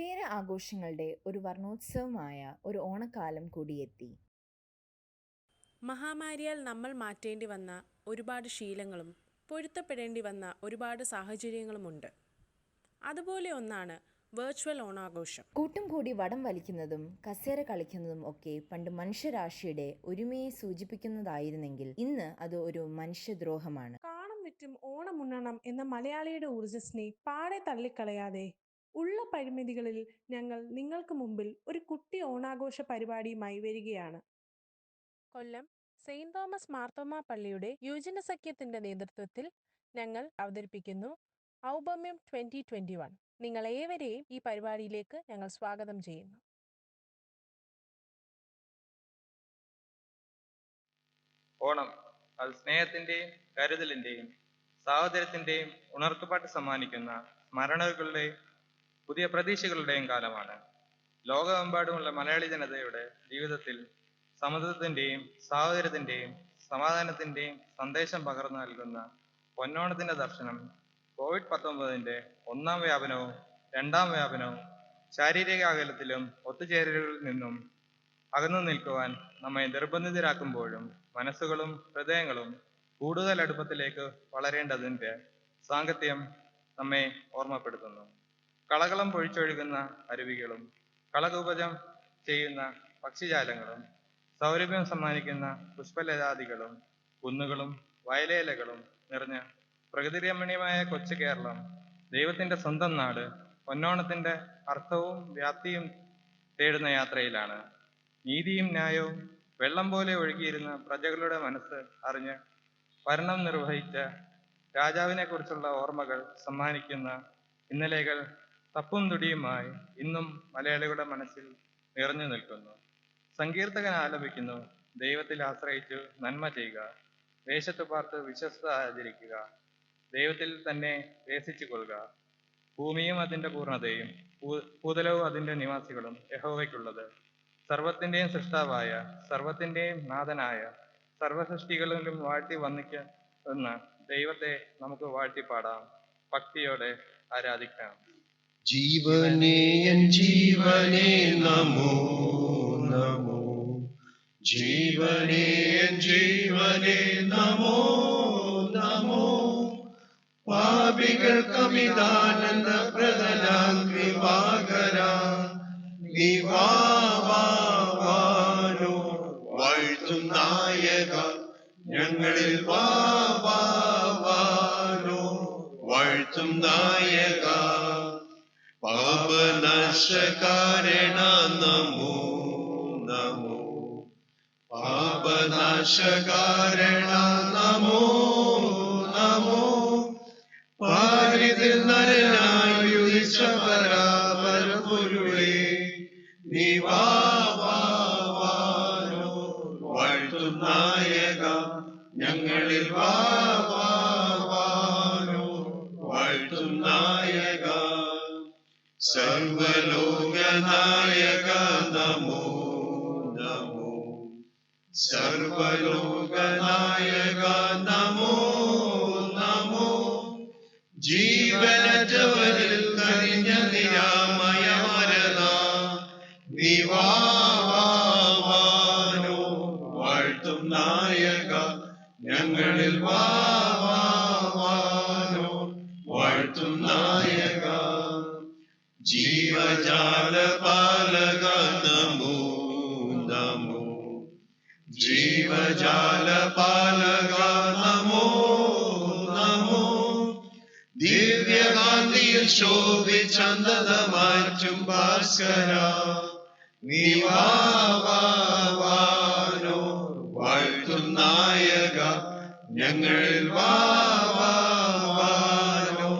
ഒട്ടേറെ ആഘോഷങ്ങളുടെ ഒരു വർണ്ണോത്സവമായ ഒരു ഓണക്കാലം കൂടിയെത്തി. മഹാമാരിയാൽ നമ്മൾ മാറ്റേണ്ടി വന്ന ഒരുപാട് ശീലങ്ങളും പൊരുത്തപ്പെടേണ്ടി വന്ന ഒരുപാട് സാഹചര്യങ്ങളുമുണ്ട്. അതുപോലെ ഒന്നാണ് വെർച്വൽ ഓണാഘോഷം. കൂട്ടും കൂടി വടം വലിക്കുന്നതും കസേര കളിക്കുന്നതും ഒക്കെ പണ്ട് മനുഷ്യരാശിയുടെ ഒരുമയെ സൂചിപ്പിക്കുന്നതായിരുന്നെങ്കിൽ ഇന്ന് അത് ഒരു മനുഷ്യദ്രോഹമാണ്. കാണം വിറ്റും ഓണം ഉണ്ണണം എന്ന മലയാളിയുടെ ഊർജസ്നെ പാടെ തള്ളിക്കളയാതെ ഉള്ള പരിമിതികളിൽ ഞങ്ങൾ നിങ്ങൾക്ക് മുമ്പിൽ ഒരു കുട്ടി ഓണാഘോഷ പരിപാടിയുമായി വരികയാണ്. കൊല്ലം സെയിന്റ് തോമസ് മാർത്തോമ പള്ളിയുടെ യുവജന സഖ്യത്തിന്റെ നേതൃത്വത്തിൽ ഞങ്ങൾ അവതരിപ്പിക്കുന്നു ഔപമ്യം 2021. നിങ്ങളേവരെയും ഈ പരിപാടിയിലേക്ക് ഞങ്ങൾ സ്വാഗതം ചെയ്യുന്നു. ഓണം അത് സ്നേഹത്തിന്റെയും കരുതലിന്റെയും സാഹോദര്യത്തിന്റെയും ഉണർത്തുപാട്ട് സമ്മാനിക്കുന്ന സ്മരണകളുടെയും പുതിയ പ്രതീക്ഷകളുടെയും കാലമാണ്. ലോകമെമ്പാടുമുള്ള മലയാളി ജനതയുടെ ജീവിതത്തിൽ സമത്വത്തിന്റെയും സാഹോദര്യത്തിന്റെയും സമാധാനത്തിന്റെയും സന്ദേശം പകർന്നു നൽകുന്ന പൊന്നോണത്തിന്റെ ദർശനം COVID-19 ഒന്നാം വ്യാപനവും രണ്ടാം വ്യാപനവും ശാരീരിക അകലത്തിലും ഒത്തുചേരലുകളിൽ നിന്നും അകന്നു നിൽക്കുവാൻ നമ്മെ നിർബന്ധിതരാക്കുമ്പോഴും മനസ്സുകളും ഹൃദയങ്ങളും കൂടുതൽ അടുപ്പത്തിലേക്ക് വളരേണ്ടതിൻ്റെ സാങ്കത്യം നമ്മെ ഓർമ്മപ്പെടുത്തുന്നു. കളകളം പൊഴിച്ചൊഴുകുന്ന അരുവികളും കളകൂപജം ചെയ്യുന്ന പക്ഷിജാലങ്ങളും സൗരഭ്യം സമ്മാനിക്കുന്ന പുഷ്പലതാദികളും കുന്നുകളും വയലേലകളും നിറഞ്ഞ പ്രകൃതിരമണീയമായ കൊച്ചു കേരളം ദൈവത്തിന്റെ സ്വന്തം നാട് പൊന്നോണത്തിന്റെ അർത്ഥവും വ്യാപ്തിയും തേടുന്ന യാത്രയിലാണ്. നീതിയും ന്യായവും വെള്ളം പോലെ ഒഴുകിയിരുന്ന പ്രജകളുടെ മനസ്സ് അറിഞ്ഞ് ഭരണം നിർവഹിച്ച രാജാവിനെ കുറിച്ചുള്ള ഓർമ്മകൾ സമ്മാനിക്കുന്ന ഇന്നലെകൾ തപ്പും തുടിയുമായി ഇന്നും മലയാളികളുടെ മനസ്സിൽ നിറഞ്ഞു നിൽക്കുന്നു. സങ്കീർത്തകൻ ആലപിക്കുന്നു, ദൈവത്തിൽ ആശ്രയിച്ചു നന്മ ചെയ്യുക, ദേശത്ത് പാർത്ത് വിശ്വസ്ത ആചരിക്കുക, ദൈവത്തിൽ തന്നെ രസിച്ചു കൊള്ളുക. ഭൂമിയും അതിൻ്റെ പൂർണ്ണതയും ഭൂതലവും അതിൻ്റെ നിവാസികളും യഹോവയ്ക്കുള്ളത്. സർവത്തിൻ്റെയും സൃഷ്ടാവായ സർവത്തിൻ്റെയും നാഥനായ സർവസൃഷ്ടികളിലും വാഴ്ത്തി വന്ദിക്കുന്ന ദൈവത്തെ നമുക്ക് വാഴ്ത്തിപ്പാടാം, ഭക്തിയോടെ ആരാധിക്കാം. ജീവനേ എൻ ജീവനേ നമോ നമോ, ജീവനേ എൻ ജീവനേ നമോ നമോ, പാപികൾക്കമിതാനന്ദ പ്രദനാം കൃപാകരാ നിവാവാനോ വാഴ്ത്തും നായക, ഞങ്ങളിൽ വാവാനോ വാഴ്ത്തും നായക, പാപനാശകാരണ നമോ നമോ, പാപനാശകാരണ നമോ നമോ, പാരിതിൽ നരനായുദിച്ച പരാപരപുരുളേ നിവാവാനോ വാഴ്ത്തും നായക, ഞങ്ങളിൽ വാവാനോ വാഴ്ത്തും നായക, സർവലോകനായക നമോ നമോ, സർവലോകനായക നമോ നമോ, ജീവനജവനിൽ കനിഞ്ഞ നിരാമയ മരണ നിവാവാനോ വാഴ്ത്തും നായക, ഞങ്ങളിൽ വാവാനോ വാഴ്ത്തും നായക, ജീവജാല പാലക നമോ നമോ, ജീവജാല പാലക നമോ നമോ, ദിവ്യകാന്തിയിൽ ശോഭിച്ചന്തമാറ്റും ഭാസ്കര നിവാവാനോ വാഴ്ത്തും നായക, ഞങ്ങളിൽ വാവാനോ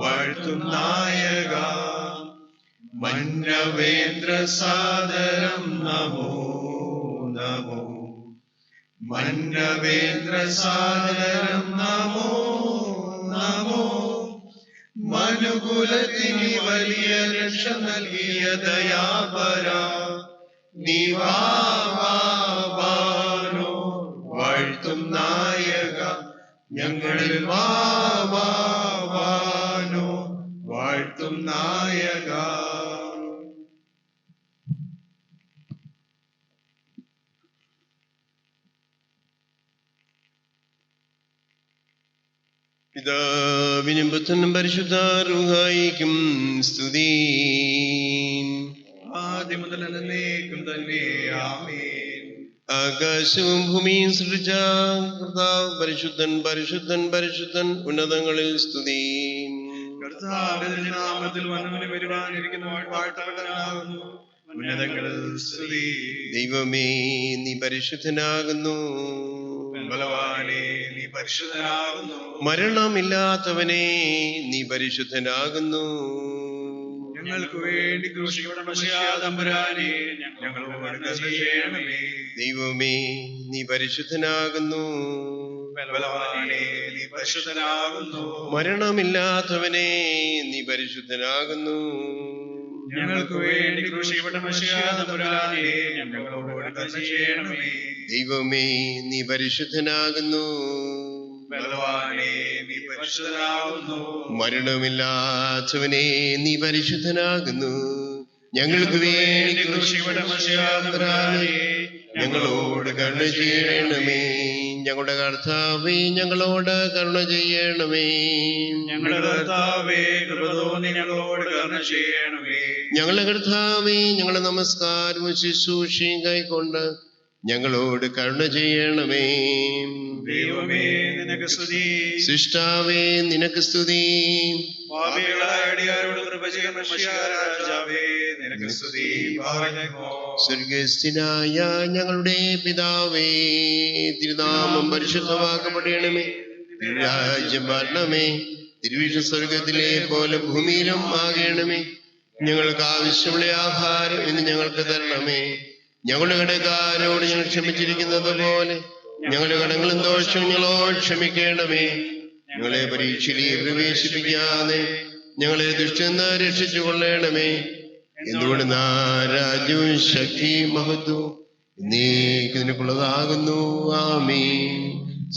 വാഴ്ത്തും നായക, മന്നവേന്ദ്ര സാദരം നമോ നമോ, മന്നവേന്ദ്ര സാദരം നമോ നമോ, മനുകുലത്തിന് വലിയ രക്ഷ നൽകിയ ദയാപര നിവാവാനോ വാഴ്ത്തും നായക, ഞങ്ങളിൽ വാവാനോ വാഴ്ത്തും നായക. പിതാവിനും പുത്രനും പരിശുദ്ധ റൂഹായിക്കും സ്തുതി. ആദ്യം മുതൽ എന്നേക്കും തന്നെ ആമേൻ. ആകാശവും ഭൂമിയും സൃഷ്ടിച്ച കർത്താവ് പരിശുദ്ധൻ പരിശുദ്ധൻ പരിശുദ്ധൻ, ഉന്നതങ്ങളിൽ സ്തുതി. കർത്താവിന്റെ നാമത്തിൽ വന്നവന് വരുവാനിരിക്കുന്നവൻ വാഴ്ത്തപ്പെട്ടവനാകുന്നു. ഉന്നതങ്ങളിൽ സ്തുതി. ദൈവമേ, നീ പരിശുദ്ധനാകുന്നു. ബലവാനേ, നീ പരിശുദ്ധനാകുന്നു. മരണമില്ലാത്തവനെ, നീ പരിശുദ്ധനാകുന്നു. ഞങ്ങൾക്ക് വേണ്ടി ക്രൂശിക്കപ്പെട്ട മെസ്സിയാ തമ്പുരാനെ, ഞങ്ങളോട് കരുണ ചെയ്യണമേ. ദൈവമേ, നീ പരിശുദ്ധനാകുന്നു. ബലവാനേ, നീ പരിശുദ്ധനാകുന്നു. മരണമില്ലാത്തവനെ, നീ പരിശുദ്ധനാകുന്നു. ഞങ്ങൾക്ക് വേണ്ടി ക്രൂശിക്കപ്പെട്ട മെസ്സിയാ തമ്പുരാനെ, ഞങ്ങളോട് കരുണ ചെയ്യണമേ. ദൈവമേ, നീ പരിശുദ്ധനാകുന്നു. ബലവാനേ, നീ പരിശുദ്ധനാകുന്നു. മരണമില്ലാത്തവനെ, നീ പരിശുദ്ധനാകുന്നു. ഞങ്ങൾക്ക് വേണ്ടി ക്രൂശിക്കപ്പെട്ട മെസ്സിയാ തമ്പുരാനെ, ഞങ്ങളോട് കരുണ ചെയ്യണമേ. ഞങ്ങളുടെ കർത്താവേ, ഞങ്ങളോട് കരുണ ചെയ്യണമേ. ഞങ്ങളുടെ കർത്താവേ, കൃപ തോന്നി ഞങ്ങളോട് കരുണ ചെയ്യണമേ. ഞങ്ങളുടെ കർത്താവേ, ഞങ്ങളുടെ നമസ്കാരവും ശുശ്രൂഷയും കൈക്കൊണ്ട് ഞങ്ങളോട് കരുണ ചെയ്യണമേ. ദൈവമേ, നിനക്ക് സ്തുതി. സൃഷ്ടാവേ, നിനക്ക് സ്തുതി. പാപികളായ അടിയാരോട് കൃപ ചെയ്യുന്ന മെസ്സിയാ രാജാവേ, നിനക്ക് സ്തുതി. സ്വർഗസ്ഥനായ ഞങ്ങളുടെ പിതാവേ, തിരുനാമം പരിശുദ്ധമാക്കപ്പെടണമേ. തിരുരാജ്യം വരണമേ. തിരുവിഷ്ണു സ്വർഗത്തിലെ പോലെ ഭൂമിയിലും ആകണമേ. ഞങ്ങൾക്ക് ആവശ്യമുള്ള ആഹാരം ഇന്ന് ഞങ്ങൾക്ക് തരണമേ. ഞങ്ങളുടെ കടക്കാരോട് ഞങ്ങൾ ക്ഷമിച്ചിരിക്കുന്നത് പോലെ ഞങ്ങളുടെ കടങ്ങളും ദോഷവും ഞങ്ങളോട് ക്ഷമിക്കണമേ. ഞങ്ങളെ പരീക്ഷയിലേക്ക് പ്രവേശിപ്പിക്കാതെ ഞങ്ങളെ ദുഷ്ടന്ന് രക്ഷിച്ചു കൊള്ളണമേ. എന്തുകൊണ്ട് രാജ്യവും ശക്തിയും മഹത്വവും എന്നേക്കുള്ളതാകുന്നു. ആമേൻ.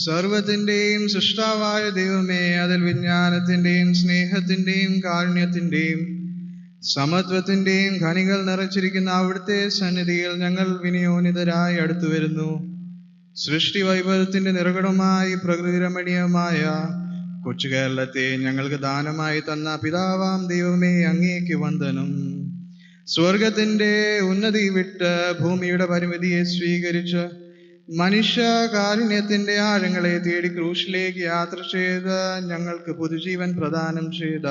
സർവത്തിന്റെയും സൃഷ്ടാവായ ദൈവമേ, അതിൽ വിജ്ഞാനത്തിന്റെയും സ്നേഹത്തിന്റെയും കാരുണ്യത്തിന്റെയും സമത്വത്തിന്റെയും ഖനികൾ നിറച്ചിരിക്കുന്ന അവിടുത്തെ സന്നിധിയിൽ ഞങ്ങൾ വിനിയോനിതരായി അടുത്തു വരുന്നു. സൃഷ്ടി വൈഭവത്തിന്റെ നിറകുടമായി പ്രകൃതിരമണീയമായ കൊച്ചു കേരളത്തെ ഞങ്ങൾക്ക് ദാനമായി തന്ന പിതാവാം ദൈവമേ, അങ്ങേക്ക് വന്ദനം. സ്വർഗത്തിന്റെ ഉന്നതി വിട്ട് ഭൂമിയുടെ പരിമിതിയെ സ്വീകരിച്ച് മനുഷ്യ കാരുണ്യത്തിന്റെ ആഴങ്ങളെ തേടി ക്രൂശിലേക്ക് യാത്ര ചെയ്ത് ഞങ്ങൾക്ക് പുതുജീവൻ പ്രദാനം ചെയ്ത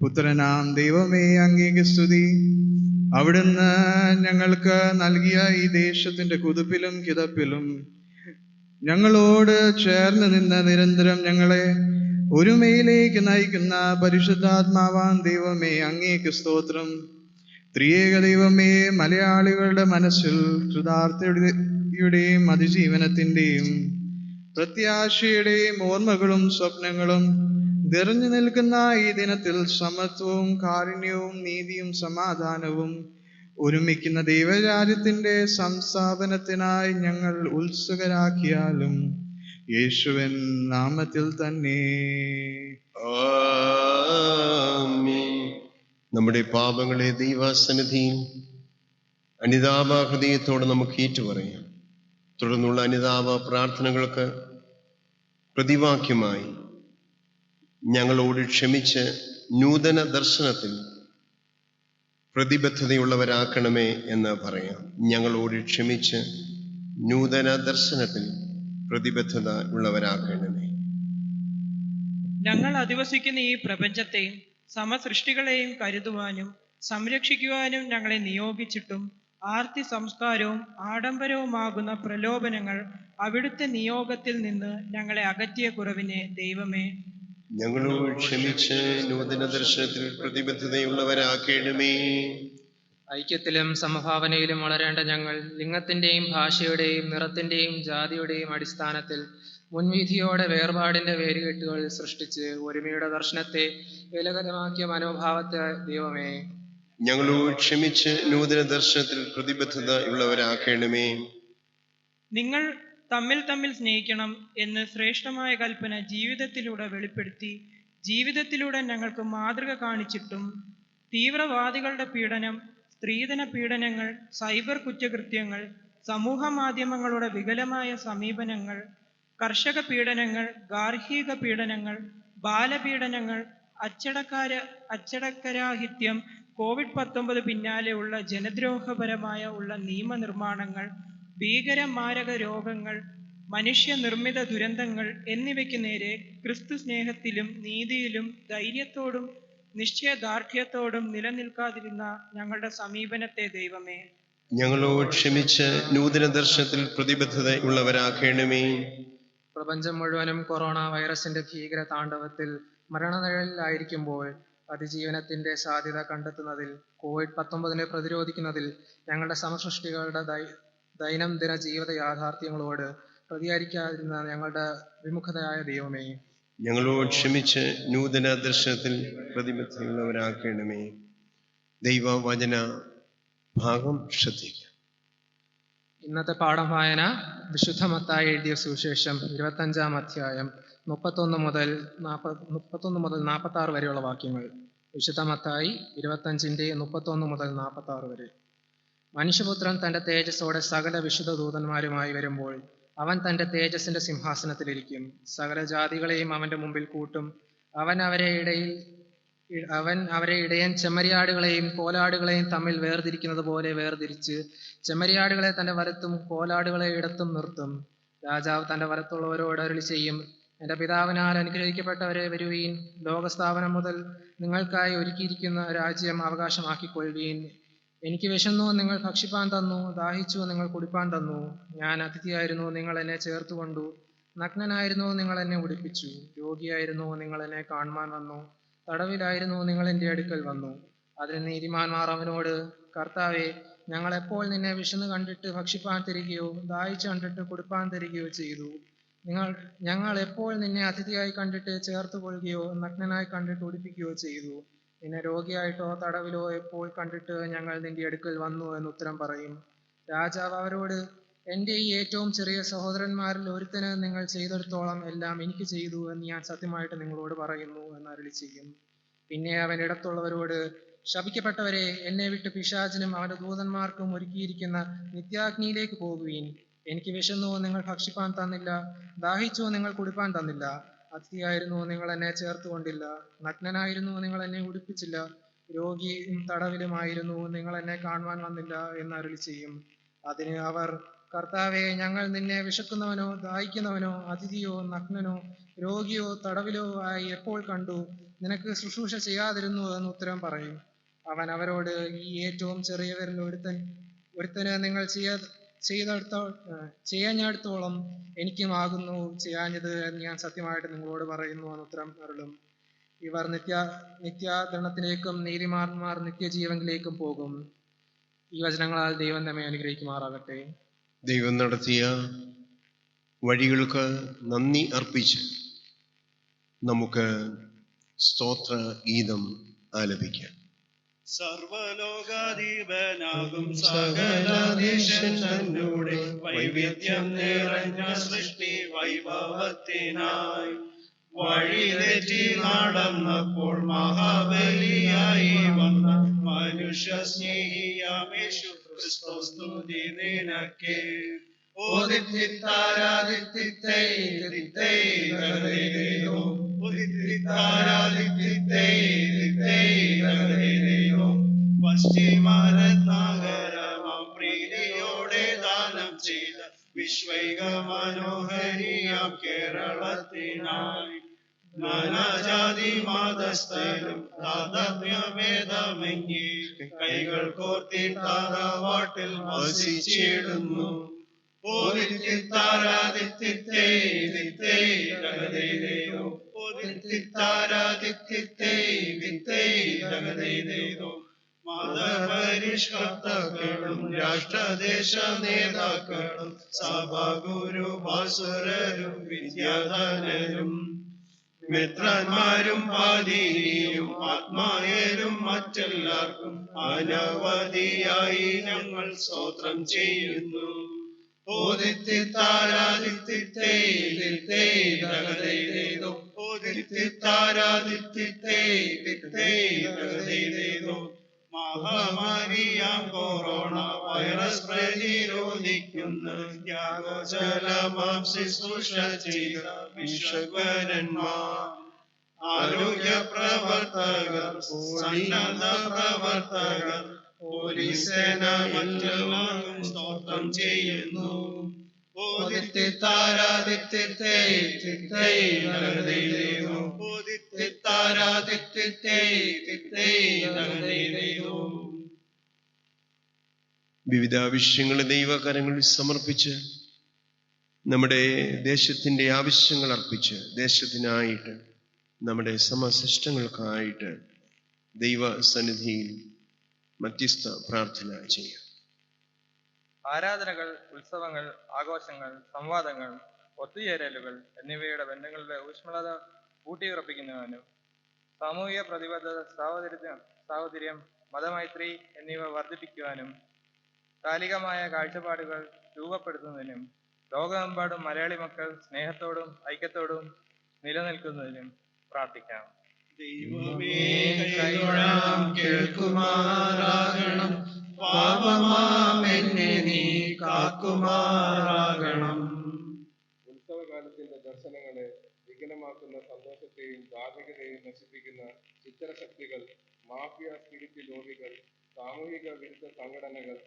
പുത്രനാം ദൈവമേ, അങ്ങേക്ക് സ്തുതി. അവിടുന്ന് ഞങ്ങൾക്ക് നൽകിയ ഈ ദേശത്തിന്റെ കുതിപ്പിലും കിതപ്പിലും ഞങ്ങളോട് ചേർന്ന് നിന്ന് നിരന്തരം ഞങ്ങളെ ഒരുമയിലേക്ക് നയിക്കുന്ന പരിശുദ്ധാത്മാവാൻ ദൈവമേ, അങ്ങേക്ക് സ്തോത്രം. ത്രിയേക ദൈവമേ, മലയാളികളുടെ മനസ്സിൽ കൃതാർത്ഥതയുടെയും അതിജീവനത്തിന്റെയും പ്രത്യാശയുടെയും ഓർമ്മകളും സ്വപ്നങ്ങളും നിറഞ്ഞു നിൽക്കുന്ന ഈ ദിനത്തിൽ സമത്വവും കാരുണ്യവും നീതിയും സമാധാനവും ഒരുമിക്കുന്ന ദൈവരാജ്യത്തിന്റെ സംസ്ഥാപനത്തിനായി ഞങ്ങൾ ഉത്സുകരാക്കിയാലും യേശുവിൻ നാമത്തിൽ തന്നെ. ആമേൻ. നമ്മുടെ പാപങ്ങളെ ദൈവസന്നിധിയിൽ അനുതാപ ഹൃദയത്തോടെ നമുക്ക് ഏറ്റുപറയാം. തുടർന്നുള്ള അനുതാപ പ്രാർത്ഥനകൾക്ക് പ്രതിവാക്യമായി ഞങ്ങളോട് ക്ഷമിച്ച് നൂതന ദർശനത്തിൽ പ്രതിബദ്ധതയുള്ളവരാക്കണമേ എന്ന് പറയാം. ഞങ്ങളോട് ക്ഷമിച്ച് നൂതന ദർശനത്തിൽ പ്രതിബദ്ധത ഉള്ളവരാക്കണമേ. ഞങ്ങൾ അധിവസിക്കുന്ന ഈ പ്രപഞ്ചത്തെയും സമസൃഷ്ടികളെയും കരുതുവാനും സംരക്ഷിക്കുവാനും ഞങ്ങളെ നിയോഗിച്ചിട്ടും ആർത്തി സംസ്കാരവും ആഡംബരവുമാകുന്ന പ്രലോഭനങ്ങൾ അവിടുത്തെ നിയോഗത്തിൽ നിന്ന് ഞങ്ങളെ അകറ്റിയ കുറവിനെ ദൈവമേ, ഞങ്ങളോട് ക്ഷമിച്ച് നൂതന ദർശനത്തിൽ പ്രതിബദ്ധതയുള്ളവരാക്കണമേ. ഐക്യത്തിലും സമഭാവനയിലും വളരേണ്ട ഞങ്ങൾ ലിംഗത്തിൻ്റെയും ഭാഷയുടെയും നിറത്തിൻ്റെയും ജാതിയുടെയും അടിസ്ഥാനത്തിൽ മുൻവിധിയോടെ വേർപാടിൻ്റെ വേരുകെട്ടുകൾ സൃഷ്ടിച്ച് ഒരുമയുടെ ദർശനത്തെ വിലകരമാക്കിയ മനോഭാവത്തെ ദൈവമേ, ഞങ്ങളോട് ക്ഷമിച്ച് നൂതന ദർശനത്തിൽ പ്രതിബദ്ധത ഉള്ളവരാക്കണമേ. നിങ്ങൾ തമ്മിൽ തമ്മിൽ സ്നേഹിക്കണം എന്ന് ശ്രേഷ്ഠമായ കൽപ്പന ജീവിതത്തിലൂടെ വെളിപ്പെടുത്തി ജീവിതത്തിലൂടെ ഞങ്ങൾക്ക് മാതൃക കാണിച്ചിട്ടും തീവ്രവാദികളുടെ പീഡനം, സ്ത്രീധന പീഡനങ്ങൾ, സൈബർ കുറ്റകൃത്യങ്ങൾ, സമൂഹ മാധ്യമങ്ങളുടെ വികലമായ സമീപനങ്ങൾ, കർഷക പീഡനങ്ങൾ, ഗാർഹിക പീഡനങ്ങൾ, ബാലപീഡനങ്ങൾ, അച്ചടക്കരാഹിത്യം, COVID-19 പിന്നാലെ ഉള്ള ജനദ്രോഹപരമായ ഉള്ള നിയമനിർമ്മാണങ്ങൾ, ഭീകരമാരക രോഗങ്ങൾ, മനുഷ്യനിർമ്മിത ദുരന്തങ്ങൾ എന്നിവയ്ക്ക് നേരെ ക്രിസ്തു സ്നേഹത്തിലും നീതിയിലും ധൈര്യത്തോടും നിശ്ചയദാർഢ്യത്തോടും നിലനിൽക്കാതിരുന്ന ഞങ്ങളുടെ സമീപനത്തെ ദൈവമേ ഞങ്ങളോട് ക്ഷമിച്ച് നൂതന ദർശനത്തിൽ പ്രതിബദ്ധതയുള്ളവരാക്കണമേ. പ്രപഞ്ചം മുഴുവനും കൊറോണ വൈറസിന്റെ ഭീകര താണ്ഡവത്തിൽ മരണനിഴലിലായിരിക്കുമ്പോൾ അതിജീവനത്തിന്റെ സാധ്യത കണ്ടെത്തുന്നതിൽ, COVID-19 പ്രതിരോധിക്കുന്നതിൽ ഞങ്ങളുടെ സമസൃഷ്ടികളുടെ ദൈനംദിന ജീവിത യാഥാർത്ഥ്യങ്ങളോട് പ്രതികരിക്കാതിരുന്ന ഞങ്ങളുടെ വിമുഖതയായ ദൈവമേ ഞങ്ങളോട് ക്ഷമിച്ച് നൂതന ദർശനത്തിൽ പ്രതിബദ്ധതയുള്ളവരാക്കണമേ. ദൈവവചന ഭാഗം ശ്രദ്ധിക്കുക. ഇന്നത്തെ പാഠം വായന വിശുദ്ധ മത്തായി എഴുതിയ സുവിശേഷം 25-ാം അധ്യായം 31 മുതൽ 46 വരെയുള്ള വാക്യങ്ങൾ. വിശുദ്ധ മത്തായി 25-ന്റെ 31 മുതൽ 46 വരെ. മനുഷ്യപുത്രൻ തന്റെ തേജസ്സോടെ സകല വിശുദ്ധ ദൂതന്മാരുമായി വരുമ്പോൾ അവൻ തന്റെ തേജസ്സിന്റെ സിംഹാസനത്തിലിരിക്കും. സകല ജാതികളെയും അവന്റെ മുമ്പിൽ കൂട്ടും. അവൻ അവരെ ഇടയൻ ചെമ്മരിയാടുകളെയും കോലാടുകളെയും തമ്മിൽ വേർതിരിക്കുന്നത് പോലെ വേർതിരിച്ച് ചെമ്മരിയാടുകളെ തന്റെ വലത്തും കോലാടുകളെ ഇടത്തും നിർത്തും. രാജാവ് തന്റെ വലത്തുള്ളവരോട് അരുളി ചെയ്യും, എന്റെ പിതാവിനാൽ അനുഗ്രഹിക്കപ്പെട്ടവരെ വരുവീൻ. ലോകസ്ഥാപനം മുതൽ നിങ്ങൾക്കായി ഒരുക്കിയിരിക്കുന്ന രാജ്യം അവകാശമാക്കിക്കൊള്ളുവീൻ. എനിക്ക് വിശന്നു, നിങ്ങൾ ഭക്ഷിപ്പാൻ തന്നു. ദാഹിച്ചു, നിങ്ങൾ കുടിപ്പാൻ തന്നു. ഞാൻ അതിഥിയായിരുന്നു, നിങ്ങൾ എന്നെ ചേർത്തുകൊണ്ടു. നഗ്നനായിരുന്നു, നിങ്ങൾ എന്നെ ഉടുപ്പിച്ചു. രോഗിയായിരുന്നു, നിങ്ങൾ എന്നെ കാണുവാൻ വന്നു. തടവിലായിരുന്നു, നിങ്ങൾ എൻ്റെ അടുക്കൽ വന്നു. അതിന് നീതിമാന്മാർ അവനോട്, കർത്താവേ, ഞങ്ങൾ എപ്പോൾ നിന്നെ വിശന്ന് കണ്ടിട്ട് ഭക്ഷിപ്പാൻ തരികയോ ദാഹിച്ചു കണ്ടിട്ട് കുടിപ്പാൻ തരികയോ ചെയ്തു? ഞങ്ങൾ എപ്പോൾ നിന്നെ അതിഥിയായി കണ്ടിട്ട് ചേർത്തുകൊള്ളുകയോ നഗ്നനായി കണ്ടിട്ട് ഉടുപ്പിക്കുകയോ ചെയ്തു? നിന്നെ രോഗിയായിട്ടോ തടവിലോ എപ്പോൾ കണ്ടിട്ട് ഞങ്ങൾ നിന്റെ അടുക്കൽ വന്നു എന്ന് ഉത്തരം പറയും. രാജാവ് അവരോട്, എൻ്റെ ഈ ഏറ്റവും ചെറിയ സഹോദരന്മാരിൽ ഒരുത്തന് നിങ്ങൾ ചെയ്തെടുത്തോളം എല്ലാം എനിക്ക് ചെയ്തു എന്ന് ഞാൻ സത്യമായിട്ട് നിങ്ങളോട് പറയുന്നു എന്ന് അരുളി ചെയ്യും. പിന്നെ അവൻ ഇടത്തുള്ളവരോട്, ശപിക്കപ്പെട്ടവരെ, എന്നെ വിട്ട് പിശാചിനും അവന്റെ ദൂതന്മാർക്കും ഒരുക്കിയിരിക്കുന്ന നിത്യാഗ്നിയിലേക്ക് പോകുവീൻ. എനിക്ക് വിശന്നു, നിങ്ങൾ ഭക്ഷിപ്പാൻ തന്നില്ല. ദാഹിച്ചു, നിങ്ങൾ കുടിപ്പാൻ തന്നില്ല. അതിഥിയായിരുന്നു, നിങ്ങൾ എന്നെ ചേർത്തുകൊണ്ടില്ല. നഗ്നനായിരുന്നു, നിങ്ങൾ എന്നെ ഉടുപ്പിച്ചില്ല. രോഗിയും തടവിലുമായിരുന്നു, നിങ്ങൾ എന്നെ കാണുവാൻ വന്നില്ല എന്ന് അരുളി ചെയ്യും. അതിന് അവർ, കർത്താവേ, ഞങ്ങൾ നിന്നെ വിശക്കുന്നവനോ ദാഹിക്കുന്നവനോ അതിഥിയോ നഗ്നനോ രോഗിയോ തടവിലോ ആയി എപ്പോൾ കണ്ടു? നിനക്ക് ശുശ്രൂഷ ചെയ്യാതിരുന്നു എന്ന് ഉത്തരം പറയും. അവൻ അവരോട്, ഈ ഏറ്റവും ചെറിയവരിൽ ഒരുത്തന് നിങ്ങൾ ചെയ്യാഞ്ഞിടത്തോളം എനിക്കുമാകുന്നു ചെയ്യാഞ്ഞത് എന്ന് ഞാൻ സത്യമായിട്ട് നിങ്ങളോട് പറയുന്നു എന്ന് ഉത്തരം അരുളും. ഇവർ നിത്യാദരണത്തിലേക്കും നീതിമാന്മാർ നിത്യജീവനിലേക്കും പോകും. ഈ വചനങ്ങളാൽ ദൈവം നമ്മെ അനുഗ്രഹിക്കുമാറാകട്ടെ. ദൈവം നടത്തിയ വഴികൾക്ക് നന്ദി അർപ്പിച്ച് നമുക്ക് സ്തോത്ര ഗീതം ആലപിക്കാം. സർവലോകാധീപനാകും സകലാധീശൻ തന്നോടെ വൈവിധ്യം നിറഞ്ഞ സൃഷ്ടി വൈഭവത്തിനായി വഴിതെറ്റി നടന്നപ്പോൾ മഹാബലിയായി വന്ന മനുഷ്യ സ്നേഹിയാമേശു ക്രിസ്തു സ്തുതി നിനക്കേ. പശ്ചിമരത്നാകരമാം പ്രീതിയോടെ ദാനം ചെയ്ത വിശ്വൈക മനോഹരിയാം കേരളത്തിനായി നാനാജാതി മതസ്ഥരും താതമ്യമേതമന്യേ കൈകൾ കോർത്തി തറവാട്ടിൽ വസിച്ചിടുന്നു. മതപരിഷ്കർത്താക്കളും രാഷ്ട്രദേശ നേതാക്കളും സഭാഗുരു ഭാസുരരും വിദ്യാധനരും മിത്രന്മാരും പാതിരിയും ആത്മായരും മറ്റെല്ലാവർക്കും അനവധിയായി ഞങ്ങൾ സ്തോത്രം ചെയ്യുന്നു. മഹാമാരിയാം കൊറോണ വൈറസ് പ്രതിരോധിക്കുന്ന ത്യാഗോജലമാം ശുശ്രൂഷ ചെയ്ത വിശ്വകരന്മാർ, ആരോഗ്യ പ്രവർത്തകർ, സന്നദ്ധ പ്രവർത്തകർ, പോലീസ് സേന മറ്റെല്ലാവർക്കും സ്തോത്രം ചെയ്യുന്നു. വിവിധ വിഷയങ്ങളെ ദൈവകരങ്ങളിൽ സമർപ്പിച്ച് നമ്മുടെ ദേശത്തിൻ്റെ ആവശ്യങ്ങൾ അർപ്പിച്ച് ദേശത്തിനായിട്ട് നമ്മുടെ സമശിഷ്ടങ്ങൾക്കായിട്ട് ദൈവസന്നിധിയിൽ മധ്യസ്ഥ പ്രാർത്ഥന ചെയ്യാം. ആരാധനകൾ, ഉത്സവങ്ങൾ, ആഘോഷങ്ങൾ, സംവാദങ്ങൾ, ഒത്തുചേരലുകൾ എന്നിവയുടെ ബന്ധങ്ങളുടെ ഊഷ്മളത ഊട്ടിയുറപ്പിക്കുന്നതിനും സാമൂഹിക പ്രതിബദ്ധത, സാഹോദര്യം, മതമൈത്രി എന്നിവ വർദ്ധിപ്പിക്കുവാനും കാലികമായ കാഴ്ചപ്പാടുകൾ രൂപപ്പെടുത്തുന്നതിനും ലോകമെമ്പാടും മലയാളി മക്കൾ സ്നേഹത്തോടും ഐക്യത്തോടും നിലനിൽക്കുന്നതിനും പ്രാർത്ഥിക്കാം. ദൈവമേ കൈതൊഴാം, കേൾക്കുമാറാകണം. പാപമാമെന്നെ നീ കാക്കുമാറാകണം. ഉത്സവകാലത്തിന്റെ ദർശനങ്ങളെ വികലമാക്കുന്ന സന്തോഷത്തെയും ധാർമ്മികതയെയും നശിപ്പിക്കുന്ന ചിത്രശക്തികൾ, മാഫിയ സ്പിരിറ്റ് ലോബികൾ, സാമൂഹിക വിരുദ്ധ സംഘടനകൾ,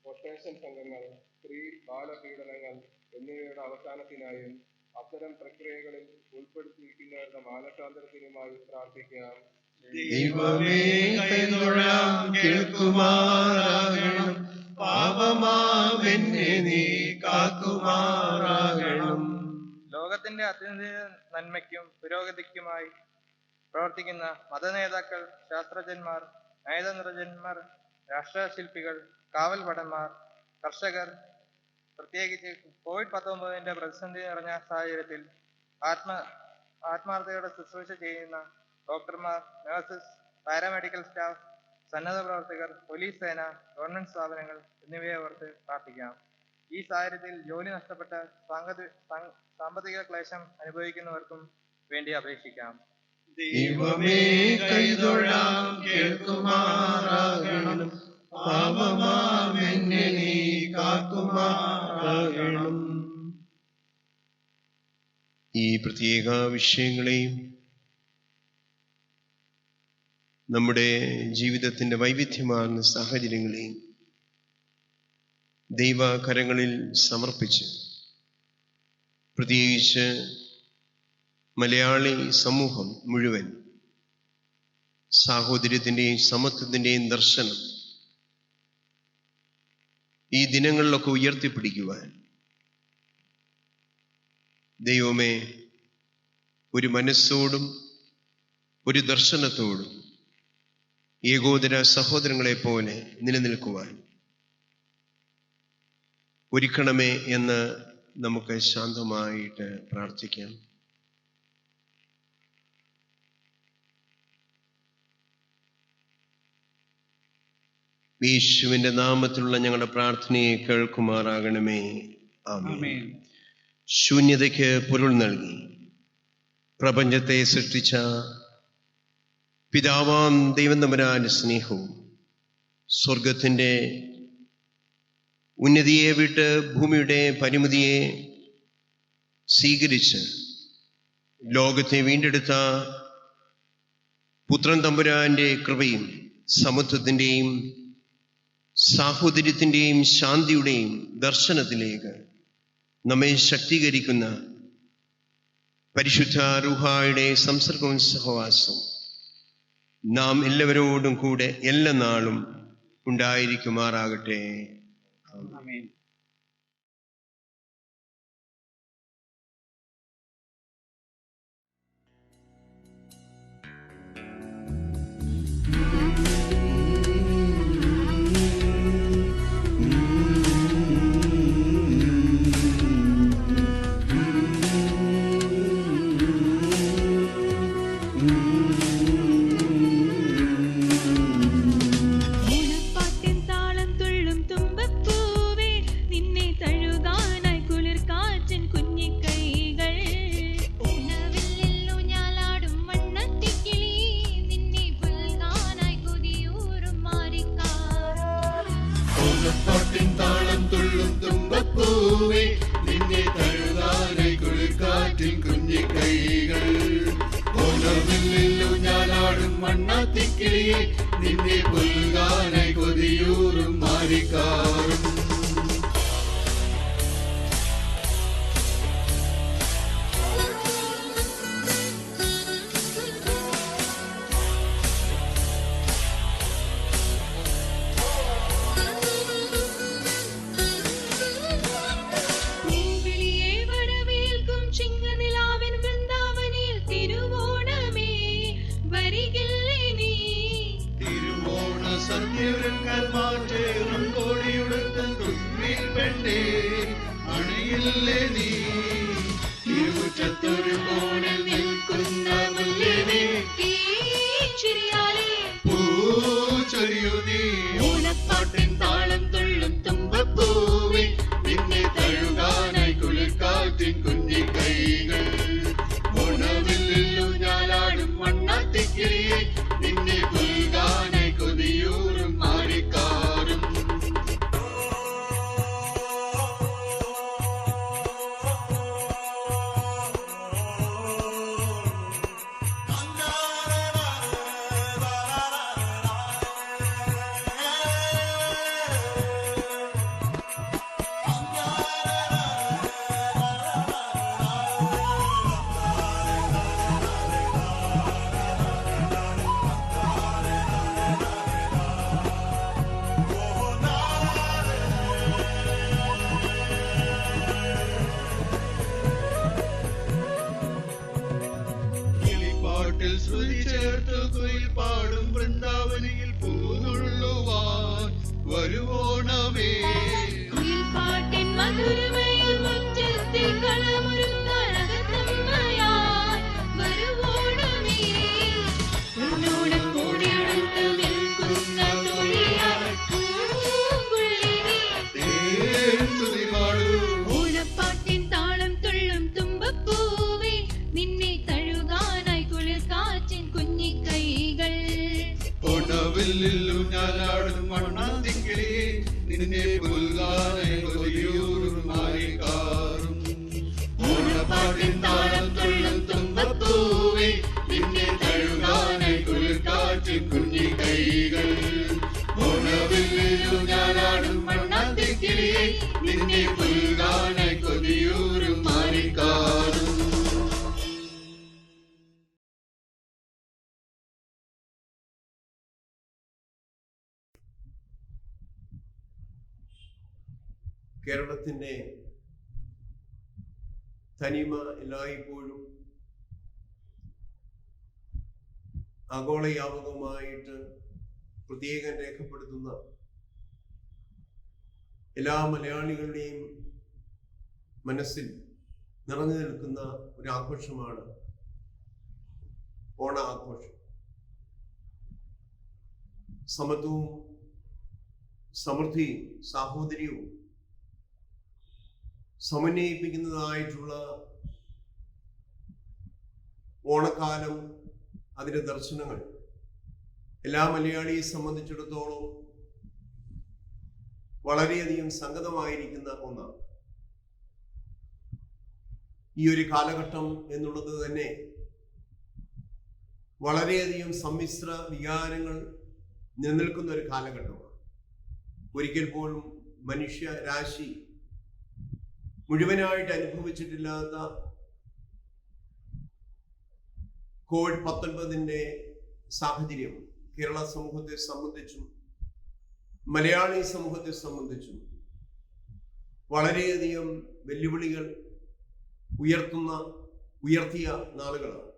കൊട്ടേഷൻ സംഘങ്ങൾ, സ്ത്രീ ബാലപീഡനങ്ങൾ എന്നിവയുടെ അവസാനത്തിനായും അത്തരം പ്രക്രിയകളിൽ ഉൾപ്പെടുത്തിയിരിക്കുന്നവരുടെ മാനസാന്തരത്തിനുമായി പ്രാർത്ഥിക്കാം. ദൈവമേ കൈതൊഴാം, കേൾക്കുമാറാകണം. പാപമാമെന്നെ നീ കാക്കുമാറാകണം. ലോകത്തിന്റെ അത്യന്ത നന്മയ്ക്കും പുരോഗതിക്കുമായി പ്രവർത്തിക്കുന്ന മതനേതാക്കൾ, ശാസ്ത്രജ്ഞന്മാർ, നയതന്ത്രജ്ഞന്മാർ, രാഷ്ട്രശില്പികൾ, കാവൽ ഭടന്മാർ, കർഷകർ, പ്രത്യേകിച്ച് COVID-19 പ്രതിസന്ധി നിറഞ്ഞ സാഹചര്യത്തിൽ ആത്മാർത്ഥതയോടെ ശുശ്രൂഷ ചെയ്യുന്ന ഡോക്ടർമാർ, നഴ്സസ്, പാരാമെഡിക്കൽ സ്റ്റാഫ്, സന്നദ്ധ പ്രവർത്തകർ, പോലീസ് സേന, ഗവൺമെന്റ് സ്ഥാപനങ്ങൾ എന്നിവയെ ഓർത്ത് പ്രാർത്ഥിക്കാം. ഈ സാഹചര്യത്തിൽ ജോലി നഷ്ടപ്പെട്ട സാമ്പത്തിക ക്ലേശം അനുഭവിക്കുന്നവർക്കും വേണ്ടി അപേക്ഷിക്കാം. ദൈവമേ കൈതൊഴാം, കേൾക്കുമാറാകണം. പാപമാമെന്നെ നീ കാക്കുമാറാകണം. ഈ പ്രത്യേക വിഷയങ്ങളെയും നമ്മുടെ ജീവിതത്തിൻ്റെ വൈവിധ്യമാർന്ന സാഹചര്യങ്ങളെയും ദൈവകരങ്ങളിൽ സമർപ്പിച്ച് പ്രത്യേകിച്ച് മലയാളി സമൂഹം മുഴുവൻ സാഹോദര്യത്തിൻ്റെയും സമത്വത്തിൻ്റെയും ദർശനം ഈ ദിനങ്ങളിലൊക്കെ ഉയർത്തിപ്പിടിക്കുവാൻ ദൈവമേ ഒരു മനസ്സോടും ഒരു ദർശനത്തോടും ഏകോദര സഹോദരങ്ങളെ പോലെ നിലനിൽക്കുവാൻ ഒരുക്കണമേ എന്ന് നമുക്ക് ശാന്തമായിട്ട് പ്രാർത്ഥിക്കാം. യേശുവിന്റെ നാമത്തിലുള്ള ഞങ്ങളുടെ പ്രാർത്ഥനയെ കേൾക്കുമാറാകണമേ. ആമേൻ. ശൂന്യതയ്ക്ക് പൊരുൾ നൽകി പ്രപഞ്ചത്തെ സൃഷ്ടിച്ച പിതാവാം ദൈവം തമ്പുരാന്റെ സ്നേഹവും സ്വർഗത്തിൻ്റെ ഉന്നതിയെ വിട്ട് ഭൂമിയുടെ പരിമിതിയെ സ്വീകരിച്ച് ലോകത്തെ വീണ്ടെടുത്ത പുത്രൻ തമ്പുരാന്റെ കൃപയും സമത്വത്തിൻ്റെയും സാഹോദര്യത്തിൻ്റെയും ശാന്തിയുടെയും ദർശനത്തിലേക്ക് നമ്മെ ശക്തീകരിക്കുന്ന പരിശുദ്ധ റൂഹായുടെ സംസർഗവും സഹവാസവും നാം എല്ലാവരോടും കൂടെ എല്ലാ നാളും ഉണ്ടായിരിക്കുമാറാകട്ടെ. ആമേൻ. ഓണപ്പാട്ടിൻ താളം തുള്ളും തുമ്പപ്പൂവേ നിന്നെ തഴുകാനായി കുളിർക്കാറ്റിൻ കുഞ്ഞിക്കൈകൾ. ഓണവില്ലു ഞാനാടും മണ്ണാത്തിക്കിളിയെ നിന്നെ പുൽകാനായി കൊതിയൂറും മാറിക്കാറും. സദ്യവെക്കാൻ കോടിയുടുത്തും തുമ്പിൽ പെണ്ണേ അണയില്ലേ നീ. ഇരുമുറ്റത്തൊരു കോണിൽ നിൽക്കുന്ന മുല്ലിനെ പൂച്ചൊരിയു നീ. ഓണപ്പാട്ടിൻ താളം തുള്ളും തുമ്പപ്പൂവേ നിന്നെ തഴുകാനായി കുളിർക്കാറ്റിൻ കുഞ്ഞിക്കൈകൾ. ഓണവില്ലു ഞാലാടും മണ്ണാത്തിക്കിളിയെ നിന്നെ പുൽകാനായി കൊതിയൂറും മാറിക്കാറും. ശ്രുതി ചേർത്ത് കുയിൽ പാടും വൃന്ദാവനിയിൽ പൂനുള്ളുവാൻ വരുവോണമേ. കുയിൽപ്പാട്ടിൻ മധുരമയിൽ മുറ്റത്തിൽ കളമൊരുക്കാൻ അകത്തമ്മയായി വരുവോണമേ. ഉന്നോട് കൂടിയെടുത്ത് നിൽക്കുന്ന തൊഴിയായി പൂങ്കുഴലിനെ സ്തുതി പാടൂ. ഓണപ്പാട്ടിൻ താളം തുള്ളും തുമ്പപ്പൂവേ നിന്നെ തഴുകാനായി കുളിർക്കാറ്റിൻ കുഞ്ഞിക്കൈകൾ. ഓണവില്ലു ഞാലാടും മണ്ണാത്തിക്കിളിയെ നിന്നെ പുൽകാനായി കൊതിയൂറും മാറിക്കാറും. ഓണപ്പാട്ടിൻ താളം തുള്ളും തുമ്പപ്പൂവേ നിന്നെ തഴുകാനായി കുളിർക്കാറ്റിൻ കുഞ്ഞിക്കൈകൾ. ഓണവില്ലു ഞാലാടും മണ്ണാത്തിക്കിളിയെ നിന്നെ പുൽകാനായി കൊതിയൂറും മാറിക്കാറും. കേരളത്തിൻ്റെ തനിമ എല്ലായ്പ്പോഴും ആഗോളവ്യാപകമായിട്ട് പ്രത്യേകം രേഖപ്പെടുത്തുന്ന എല്ലാ മലയാളികളുടെയും മനസ്സിൽ നിറഞ്ഞു നിൽക്കുന്ന ഒരു ആഘോഷമാണ് ഓണ ആഘോഷം. സമത്വവും സമൃദ്ധിയും സാഹോദര്യവും സമന്വയിപ്പിക്കുന്നതായിട്ടുള്ള ഓണക്കാലം, അതിൻ്റെ ദർശനങ്ങൾ എല്ലാ മലയാളിയെ സംബന്ധിച്ചിടത്തോളം വളരെയധികം സംഗതമായിരിക്കുന്ന ഒന്നാണ്. ഈ ഒരു കാലഘട്ടം എന്നുള്ളത് തന്നെ വളരെയധികം സമ്മിശ്ര വികാരങ്ങൾ നിലനിൽക്കുന്ന ഒരു കാലഘട്ടമാണ്. ഒരിക്കൽ പോലും മനുഷ്യരാശി മുഴുവനായിട്ട് അനുഭവിച്ചിട്ടില്ലാത്ത കോവിഡ്-19 സാഹചര്യം കേരള സമൂഹത്തെ സംബന്ധിച്ചും മലയാളി സമൂഹത്തെ സംബന്ധിച്ചും വളരെയധികം വെല്ലുവിളികൾ ഉയർത്തിയ നാളുകളാണ്.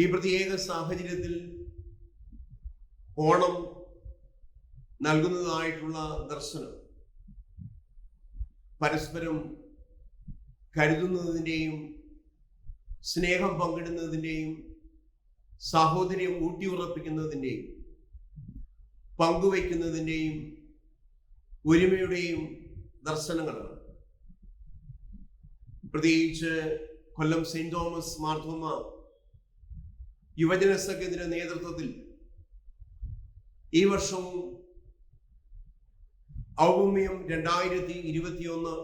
ഈ പ്രത്യേക സാഹചര്യത്തിൽ ഓണം നൽകുന്നതായിട്ടുള്ള ദർശനം പരസ്പരം കരുതുന്നതിൻ്റെയും സ്നേഹം പങ്കിടുന്നതിൻ്റെയും സാഹോദര്യം ഊട്ടിയുറപ്പിക്കുന്നതിൻ്റെയും പങ്കുവയ്ക്കുന്നതിൻ്റെയും ഒരുമയുടെയും ദർശനങ്ങളാണ്. പ്രത്യേകിച്ച് കൊല്ലം സെയിന്റ് തോമസ് മാർത്തോമ യുവജന സംഘത്തിന്റെ നേതൃത്വത്തിൽ ഈ വർഷവും ഔമമ്യം 2021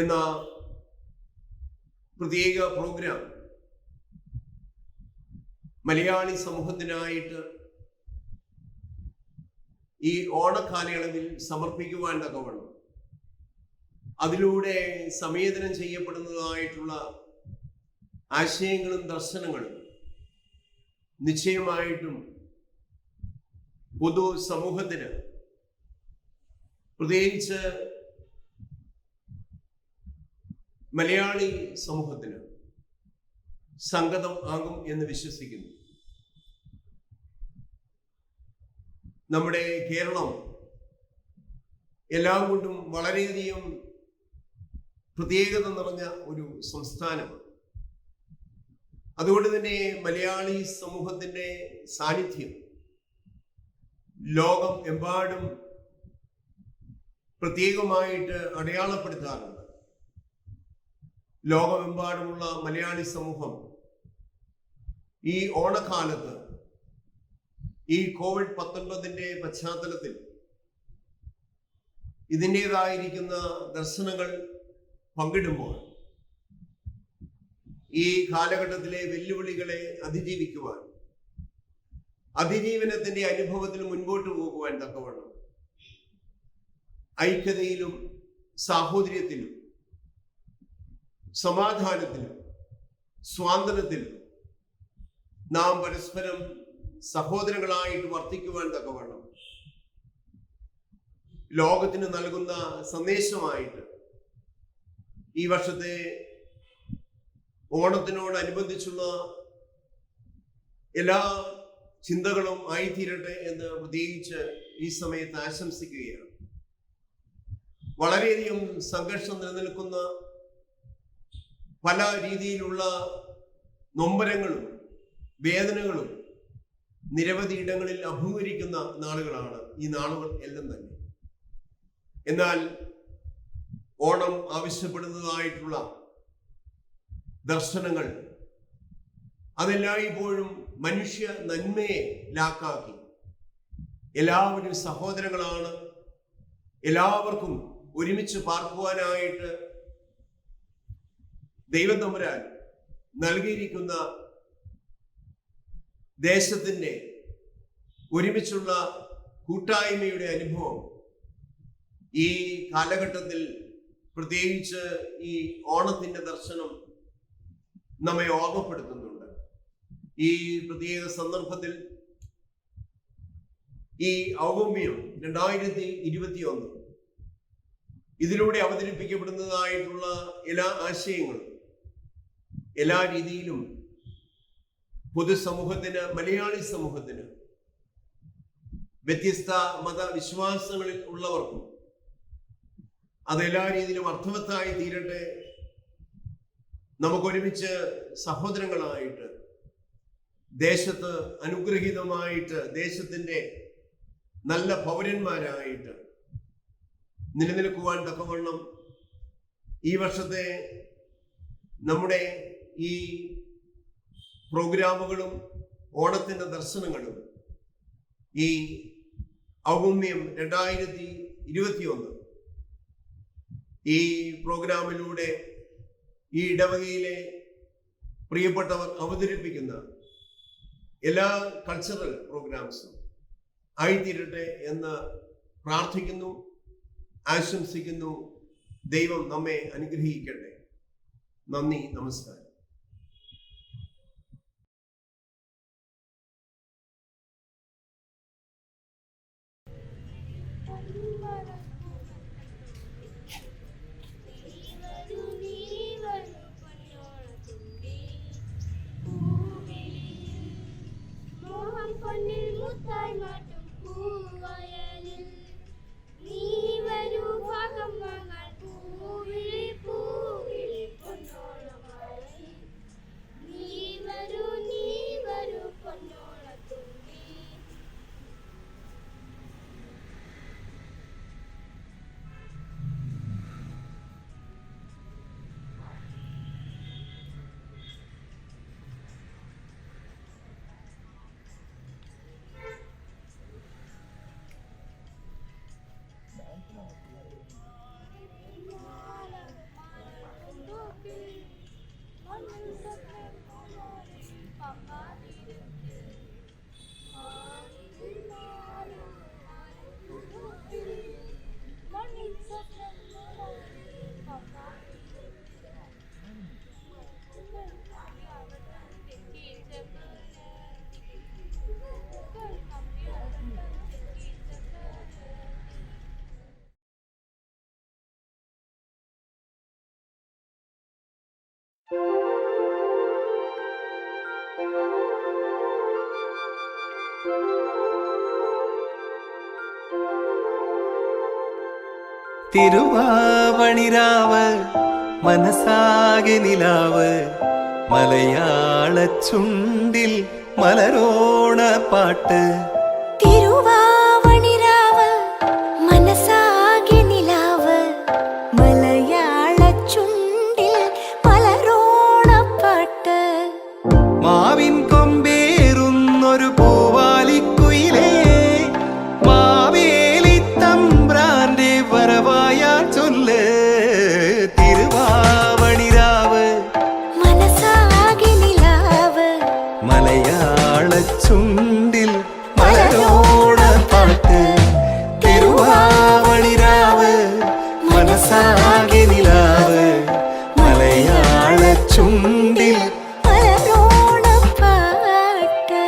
എന്ന പ്രത്യേക പ്രോഗ്രാം മലയാളി സമൂഹത്തിനായിട്ട് ഈ ഓണക്കാലയളവിൽ സമർപ്പിക്കുവാൻ തക്കവണ്ണം അതിലൂടെ സംവേദനം ചെയ്യപ്പെടുന്നതായിട്ടുള്ള ആശയങ്ങളും ദർശനങ്ങളും നിശ്ചയമായിട്ടും പൊതു സമൂഹത്തിന്, പ്രത്യേകിച്ച് മലയാളി സമൂഹത്തിന് സംഗതം ആകും എന്ന് വിശ്വസിക്കുന്നു. നമ്മുടെ കേരളം എല്ലാം കൊണ്ടും വളരെയധികം പ്രത്യേകത നിറഞ്ഞ ഒരു സംസ്ഥാനമാണ്. അതുകൊണ്ട് തന്നെ മലയാളി സമൂഹത്തിന്റെ സാന്നിധ്യം ലോകം എമ്പാടും പ്രത്യേകമായിട്ട് അടയാളപ്പെടുത്താറുണ്ട്. ലോകമെമ്പാടുമുള്ള മലയാളി സമൂഹം ഈ ഓണക്കാലത്ത് ഈ COVID-19 പശ്ചാത്തലത്തിൽ ഇതിൻ്റെതായിരിക്കുന്ന ദർശനങ്ങൾ പങ്കിടുമ്പോൾ ഈ കാലഘട്ടത്തിലെ വെല്ലുവിളികളെ അതിജീവിക്കുവാൻ, അതിജീവനത്തിന്റെ അനുഭവത്തിൽ മുൻപോട്ട് പോകുവാൻ തക്കവണ്ണം ഐക്യതയിലും സാഹോദര്യത്തിലും സമാധാനത്തിലും സ്വാതന്ത്ര്യത്തിലും നാം പരസ്പരം സഹോദരങ്ങളായിട്ട് വർത്തിക്കുവാൻ തക്കവണ്ണം ലോകത്തിന് നൽകുന്ന സന്ദേശമായിട്ട് ഈ വർഷത്തെ ഓണത്തിനോടനുബന്ധിച്ചുള്ള എല്ലാ ചിന്തകളും ആയിത്തീരട്ടെ എന്ന് പ്രത്യേകിച്ച് ഈ സമയത്ത് ആശംസിക്കുകയാണ്. വളരെയധികം സംഘർഷം നിലനിൽക്കുന്ന പല രീതിയിലുള്ള നൊമ്പരങ്ങളും വേദനകളും നിരവധി ഇടങ്ങളിൽ അഭിമുഖീകരിക്കുന്ന നാളുകളാണ് ഈ നാളുകൾ എല്ലാം തന്നെ. എന്നാൽ ഓണം ആവശ്യപ്പെടുന്നതായിട്ടുള്ള ദർശനങ്ങൾ അതെല്ലായ്പ്പോഴും മനുഷ്യ നന്മയെ ലാക്കാക്കി എല്ലാവരും സഹോദരങ്ങളാണ്, എല്ലാവർക്കും ഒരുമിച്ച് പാർക്കുവാനായിട്ട് ദൈവം തമ്പുരാൻ നൽകിയിരിക്കുന്ന ദേശത്തിന്റെ ഒരുമിച്ചുള്ള കൂട്ടായ്മയുടെ അനുഭവം ഈ കാലഘട്ടത്തിൽ, പ്രത്യേകിച്ച് ഈ ഓണത്തിന്റെ ദർശനം നമ്മെ ഓർമ്മപ്പെടുത്തുന്നുണ്ട്. ഈ പ്രത്യേക സന്ദർഭത്തിൽ ഈ ഔഗമ്യം 2021 ഇതിലൂടെ അവതരിപ്പിക്കപ്പെടുന്നതായിട്ടുള്ള എല്ലാ ആശയങ്ങളും എല്ലാ രീതിയിലും പൊതുസമൂഹത്തിന്, മലയാളി സമൂഹത്തിന്, വ്യത്യസ്ത മതവിശ്വാസങ്ങളിൽ ഉള്ളവർക്കും അതെല്ലാ രീതിയിലും അർത്ഥവത്തായി തീരട്ടെ. നമുക്കൊരുമിച്ച് സഹോദരങ്ങളായിട്ട് ദേശത്ത് അനുഗ്രഹീതമായിട്ട് ദേശത്തിന്റെ നല്ല പൗരന്മാരായിട്ട് നിലനിൽക്കുവാൻ തക്കവണ്ണം ഈ വർഷത്തെ നമ്മുടെ ഈ പ്രോഗ്രാമുകളും ഓണത്തിന്റെ ദർശനങ്ങളും ഈ ഔഗമ്യം 2021 ഈ പ്രോഗ്രാമിലൂടെ ഈ ഇടവകയിലെ പ്രിയപ്പെട്ടവർ അവതരിപ്പിക്കുന്ന എല്ലാ കൾച്ചറൽ പ്രോഗ്രാംസും ആയിത്തീരട്ടെ എന്ന് പ്രാർത്ഥിക്കുന്നു, ആശംസിക്കുന്നു. ദൈവം നമ്മെ അനുഗ്രഹിക്കട്ടെ. നന്ദി, നമസ്കാരം. പൊന്നിൽ മുത്തായി മാറ്റും പൂവയലിൽ നീ വരൂ ഭാഗം വാങ്ങാൻ പൂവിളി പൂവിളി പൊന്നോളമായി തിരുവാവണിരാവ് മനസാകെ നിലാവ് മലയാള ചുണ്ടിൽ മലരോണ പാട്ട്. തിരുവാവണിരാവ് മനസാകെ നിലാവ് മലയാള ചുണ്ടിൽ മലരോണപ്പാട്ട്. മാവിൻ കൊമ്പേറുന്നൊരു പൂവാലിക്കുയിലേ മാവേലി തമ്പ്രാന്റെ വരവായാ ചൊല്ല്. തിരുവാവണിരാവ് മനസാകെ നിലാവ് മലയാള ചുണ്ടിൽ മലരോണ പാട്ട്. തിരുവാവണിരാവ് മനസാകെ നിലാവ് മലയാള ചുണ്ടിൽ മലരോണപ്പാട്ട്.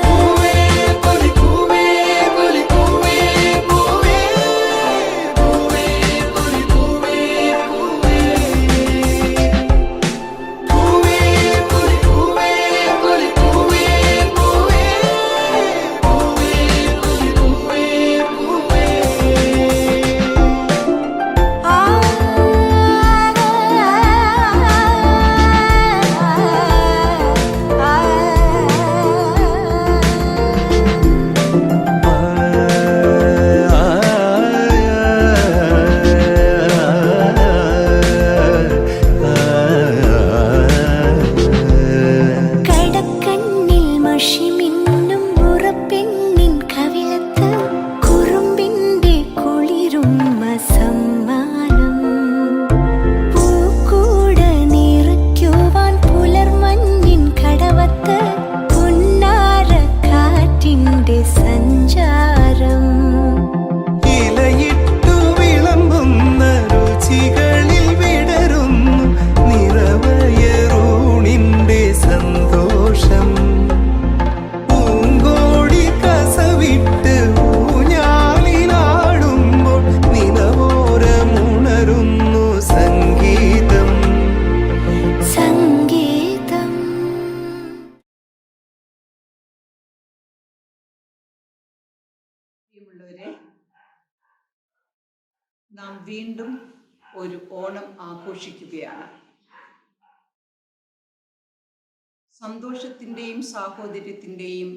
കടക്കണ്ണിൽ മഷിമിന്നും മുറപ്പെണ്ണിൻ കവിളത്ത് കുറുമ്പിന്റെ കുളിരുമ്മ സമ്മാനം. പൂക്കൂട നിറയ്ക്കുവാൻ പുലർമഞ്ഞിൻ കടവത്ത് പുന്നാര കാറ്റിന്റെ സഞ്ചാരം. ഇലയിട്ടു വിളമ്പുന്ന രുചികളിൽ വിടരുന്നു നിറവയറൂണിന്റെ സന്തോഷം. പൂങ്കോടി കസവിട്ട് ഊഞ്ഞാലിലാടുമ്പോൾ നിലവോരമുണരുന്നു സംഗീതം. സംഗീതം. പ്രിയമുള്ളവരെ, നാം വീണ്ടും ഒരു ഓണം ആഘോഷിക്കുകയാണ്. സന്തോഷത്തിൻ്റെയും സാഹോദര്യത്തിൻ്റെയും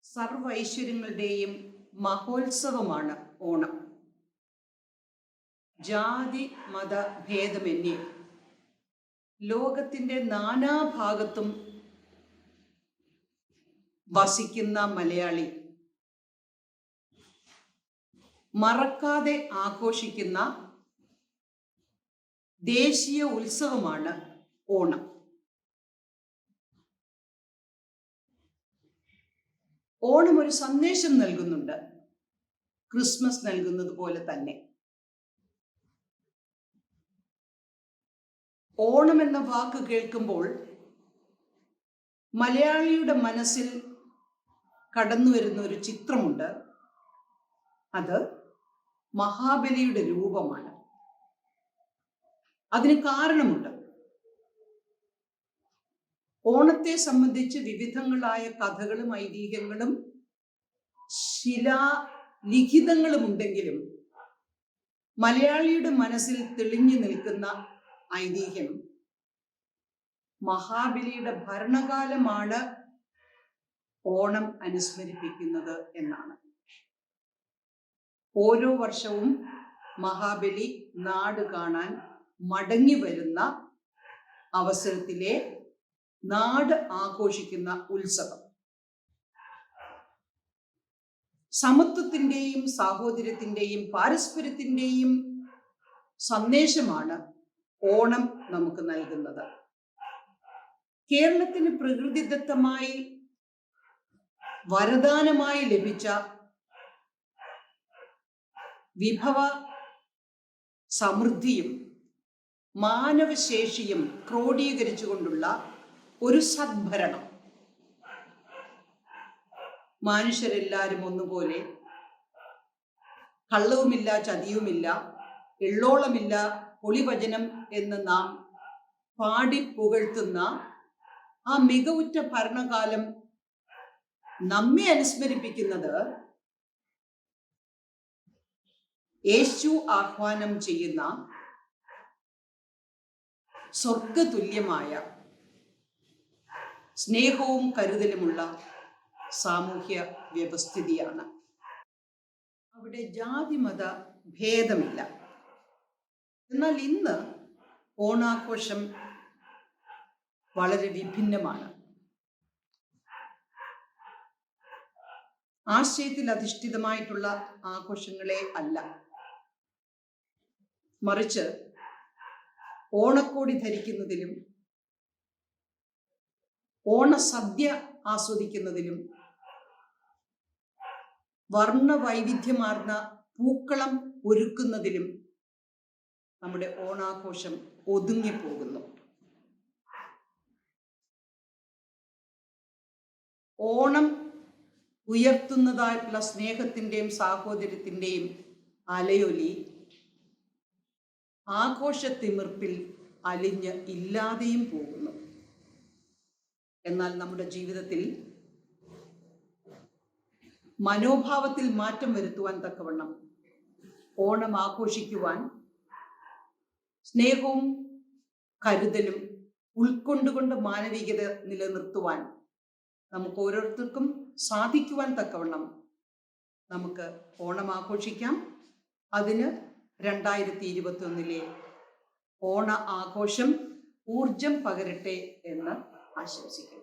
സർവൈശ്വര്യങ്ങളുടെയും മഹോത്സവമാണ് ഓണം. ജാതി മത ഭേദമന്യേ ലോകത്തിൻ്റെ നാനാഭാഗത്തും വസിക്കുന്ന മലയാളി മറക്കാതെ ആഘോഷിക്കുന്ന ദേശീയ ഉത്സവമാണ് ഓണം. ഓണം ഒരു സന്ദേശം നൽകുന്നുണ്ട്, ക്രിസ്മസ് നൽകുന്നത് പോലെ തന്നെ. ഓണം എന്ന വാക്ക് കേൾക്കുമ്പോൾ മലയാളിയുടെ മനസ്സിൽ കടന്നു വരുന്ന ഒരു ചിത്രമുണ്ട്. അത് മഹാബലിയുടെ രൂപമാണ്. അതിന് കാരണമുണ്ട്. ഓണത്തെ സംബന്ധിച്ച് വിവിധങ്ങളായ കഥകളും ഐതിഹ്യങ്ങളും ശിലാലിഖിതങ്ങളും ഉണ്ടെങ്കിലും മലയാളിയുടെ മനസ്സിൽ തെളിഞ്ഞു നിൽക്കുന്ന ഐതിഹ്യം മഹാബലിയുടെ ഭരണകാലമാണ് ഓണം അനുസ്മരിപ്പിക്കുന്നത് എന്നാണ്. ഓരോ വർഷവും മഹാബലി നാട് കാണാൻ മടങ്ങി വരുന്ന അവസരത്തിലെ നാട് ആഘോഷിക്കുന്ന ഉത്സവം സമത്വത്തിൻ്റെയും സാഹോദര്യത്തിൻ്റെയും പാരസ്പര്യത്തിൻ്റെയും സന്ദേശമാണ് ഓണം നമുക്ക് നൽകുന്നത്. കേരളത്തിന് പ്രകൃതിദത്തമായി വരദാനമായി ലഭിച്ച വിഭവ സമൃദ്ധിയും മാനവശേഷിയും ക്രോഡീകരിച്ചുകൊണ്ടുള്ള ഒരു സദ്ഭരണം. മനുഷ്യരെല്ലാവരും ഒന്നുപോലെ, കള്ളവുമില്ല ചതിയുമില്ല, എള്ളോളമില്ല പൊളിവചനം എന്ന് നാം പാടി പുകഴ്ത്തുന്ന ആ മികവുറ്റ ഭരണകാലം നമ്മെ അനുസ്മരിപ്പിക്കുന്നത് യേശു ആഹ്വാനം ചെയ്യുന്ന സ്വർഗതുല്യമായ സ്നേഹവും കരുതലുമുള്ള സാമൂഹ്യ വ്യവസ്ഥിതിയാണ്. അവിടെ ജാതിമത ഭേദമില്ല. എന്നാൽ ഇന്ന് ഓണാഘോഷം വളരെ വിഭിന്നമാണ്. ആശയത്തിൽ അധിഷ്ഠിതമായിട്ടുള്ള ആഘോഷങ്ങളെ അല്ല, മറിച്ച് ഓണക്കോടി ധരിക്കുന്നതിലും ഓണസദ്യ ആസ്വദിക്കുന്നതിലും വർണ്ണവൈവിധ്യമാർന്ന പൂക്കളം ഒരുക്കുന്നതിലും നമ്മുടെ ഓണാഘോഷം ഒതുങ്ങിപ്പോകുന്നു. ഓണം ഉയർത്തുന്നതായിട്ടുള്ള സ്നേഹത്തിൻ്റെയും സാഹോദര്യത്തിൻ്റെയും അലയൊലി ആഘോഷത്തിമിർപ്പിൽ അലിഞ്ഞ് ഇല്ലാതെയും പോകുന്നു. എന്നാൽ നമ്മുടെ ജീവിതത്തിൽ മനോഭാവത്തിൽ മാറ്റം വരുത്തുവാൻ തക്കവണ്ണം ഓണം ആഘോഷിക്കുവാൻ സ്നേഹവും കരുതലും ഉൾക്കൊണ്ടുകൊണ്ട് മാനവികത നിലനിർത്തുവാൻ നമുക്ക് ഓരോരുത്തർക്കും സാധിക്കുവാൻ തക്കവണ്ണം നമുക്ക് ഓണം ആഘോഷിക്കാം. അതിന് 2021 ഓണ ആഘോഷം ഊർജം പകരട്ടെ എന്ന് ആശംസിക്കുന്നു.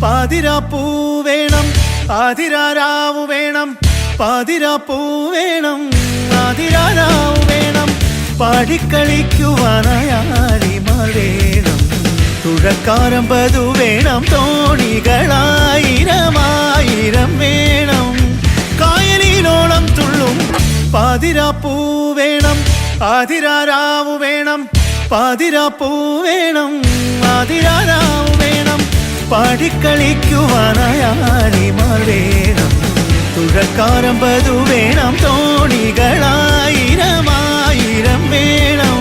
പാതിരാപ്പൂ വേണം ആതിരാരാവു വേണം, പാതിരാപ്പൂ വേണം ആതിരാരാവു വേണം, പാടിക്കളിക്കുവാനായാലിമാർ വേണം, തുഴക്കാരമ്പതു വേണം, തോണികളായിരമായിരം വേണം, കായലിനോളം തുള്ളും പാതിരാപ്പൂ വേണം ആതിരാരാവു വേണം, പാതിരാപ്പൂ വേണം ആതിരാരാവു വേണം, പാടിക്കളിക്കുവാനായാലിമാർ വേണം, തുഴക്കാരമ്പതു വേണം, തോണികളായിരമായിരം വേണം,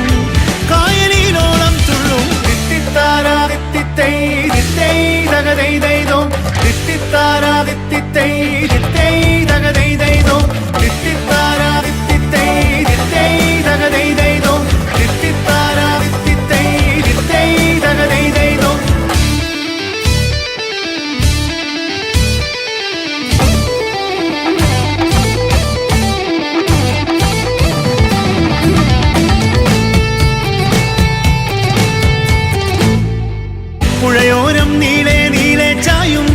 കായലിനോളം തുള്ളും തിത്തിത്താരാ തിത്തിത്തൈ തിത്തൈ തകതൈ ദൈതോ, തിത്തിത്താരാ തിത്തിത്തൈ തിത്തൈ തകതൈ ദൈതോ, തിത്തിത്താരാ തിത്തിത്തൈ തിത്തൈ തകതൈ ദൈതോ, തിത്തിത്താരാ തിത്തിത്തൈ തിത്തൈ തകതൈ ദൈതോ. പുഴയോരം നീളെ നീളെ ചായും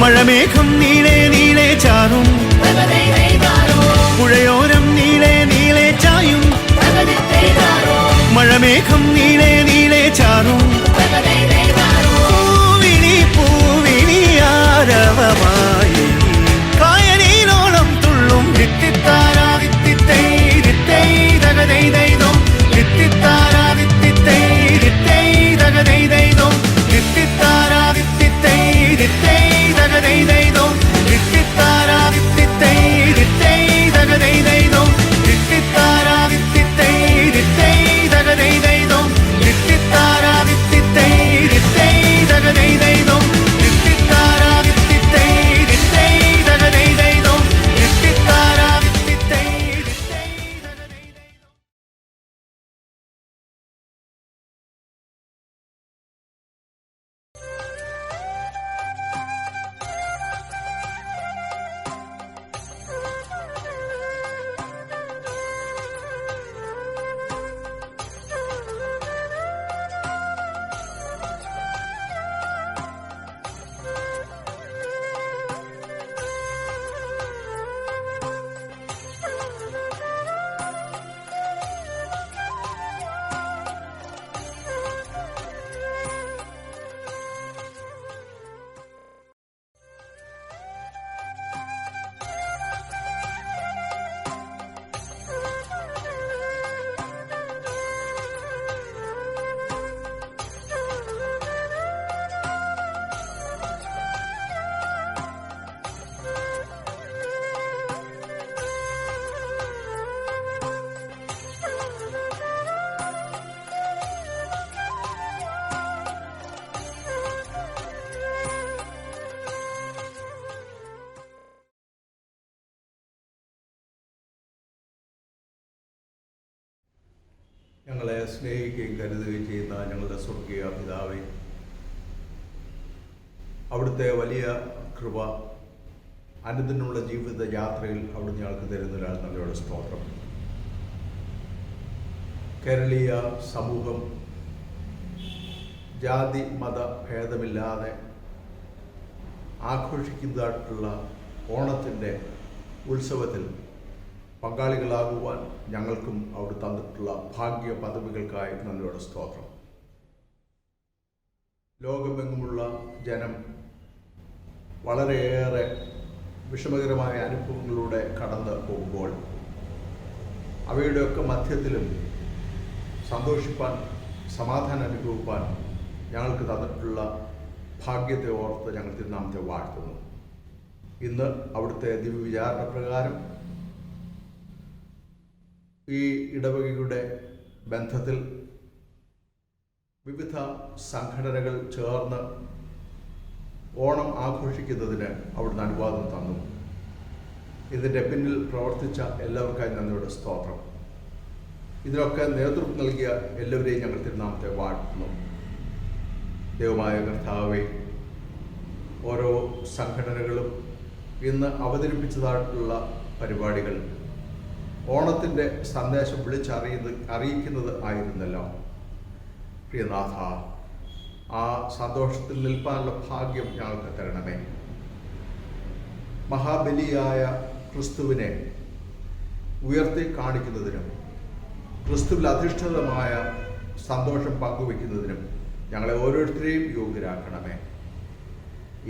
മഴമേഘം നീളെ നീളെ ചാറും, പുഴയോരം നീളെ നീളെ ചായും മഴമേഘം നീളെ നീളെ ചാറും, പൂവിളി പൂവിളി ആരവമായി കായലിനോളം തുള്ളും തിത്തിത്താരാ തിത്തിത്തൈ തിത്തൈ തകതൈ ദൈതോ, തിത്തിത്താരാ തിത്തിത്തൈ തിത്തൈ തകതൈ ദൈതോ, തിത്തിത്താരാ തിത്തിത്തൈ തിത്തൈ തകതൈ ദൈതോ, തിത്തിത്താരാ തിത്തിത്തൈ തിത്തൈ തകതൈ ദൈതോ, തിത്തിത്താരാ തിത്തിത്തൈ തിത്തൈ തകതൈ ദൈതോ, തിത്തിത്താരാ തിത്തിത്തൈ തിത്തൈ തകതൈ ദൈതോ, തിത്തിത്താരാ തിത്തിത്തൈ തിത്തൈ തകതൈ ദൈതോ, തിത്തിത്താരാ തിത്തിത്തൈ തിത്തൈ തകതൈ ദൈതോ. ഞങ്ങളെ സ്നേഹിക്കുകയും കരുതുകയും ചെയ്യുന്ന ഞങ്ങളുടെ സ്വർഗീയ പിതാവേ, അവിടുത്തെ വലിയ കൃപ അനുദിനമുള്ള ജീവിത യാത്രയിൽ അവിടുന്ന് ഞങ്ങൾക്ക് തരുന്നതിനാൽ നല്ലൊരു സ്തോത്രം. കേരളീയ സമൂഹം ജാതി മത ഭേദമില്ലാതെ ആഘോഷിക്കുന്നതായിട്ടുള്ള ഓണത്തിൻ്റെ ഉത്സവത്തിൽ പങ്കാളികളാകുവാൻ ഞങ്ങൾക്കും അവിടെ തന്നിട്ടുള്ള ഭാഗ്യ പദവികൾക്കായി നല്ലൊരു സ്തോത്രം. ലോകമെങ്ങുമുള്ള ജനം വളരെയേറെ വിഷമകരമായ അനുഭവങ്ങളിലൂടെ കടന്നു പോകുമ്പോൾ അവയുടെയൊക്കെ മധ്യത്തിലും സന്തോഷിപ്പാൻ, സമാധാനം അനുഭവിപ്പാൻ ഞങ്ങൾക്ക് തന്നിട്ടുള്ള ഭാഗ്യത്തെ ഓർത്ത് ഞങ്ങൾ തിരുനാമത്തെ വാഴ്ത്തുന്നു. ഇന്ന് അവിടുത്തെ ദിവ്യവിചാരണ പ്രകാരം ഈ ഇടവകയുടെ ബന്ധത്തിൽ വിവിധ സംഘടനകൾ ചേർന്ന് ഓണം ആഘോഷിക്കുന്നതിന് അവിടുന്ന് അനുവാദം തന്നു. ഇതിൻ്റെ പിന്നിൽ പ്രവർത്തിച്ച എല്ലാവർക്കായി നന്ദിയുടെ സ്തോത്രം. ഇതിനൊക്കെ നേതൃത്വം നൽകിയ എല്ലാവരെയും ഞങ്ങൾ തിരുനാമത്തെ വാഴ്ത്തുന്നു. ദൈവമായ കർത്താവേ, ഓരോ സംഘടനകളും ഇന്ന് അവതരിപ്പിച്ചതായിട്ടുള്ള പരിപാടികൾ ഓണത്തിൻ്റെ സന്ദേശം അറിയിക്കുന്നത് ആയിരുന്നല്ലോ. പ്രിയനാഥ, ആ സന്തോഷത്തിൽ നിൽപ്പാനുള്ള ഭാഗ്യം ഞങ്ങൾക്ക് തരണമേ. മഹാബലിയായ ക്രിസ്തുവിനെ ഉയർത്തി കാണിക്കുന്നതിനും ക്രിസ്തുവിൽ അധിഷ്ഠിതമായ സന്തോഷം പങ്കുവയ്ക്കുന്നതിനും ഞങ്ങളെ ഓരോരുത്തരെയും യോഗ്യരാക്കണമേ.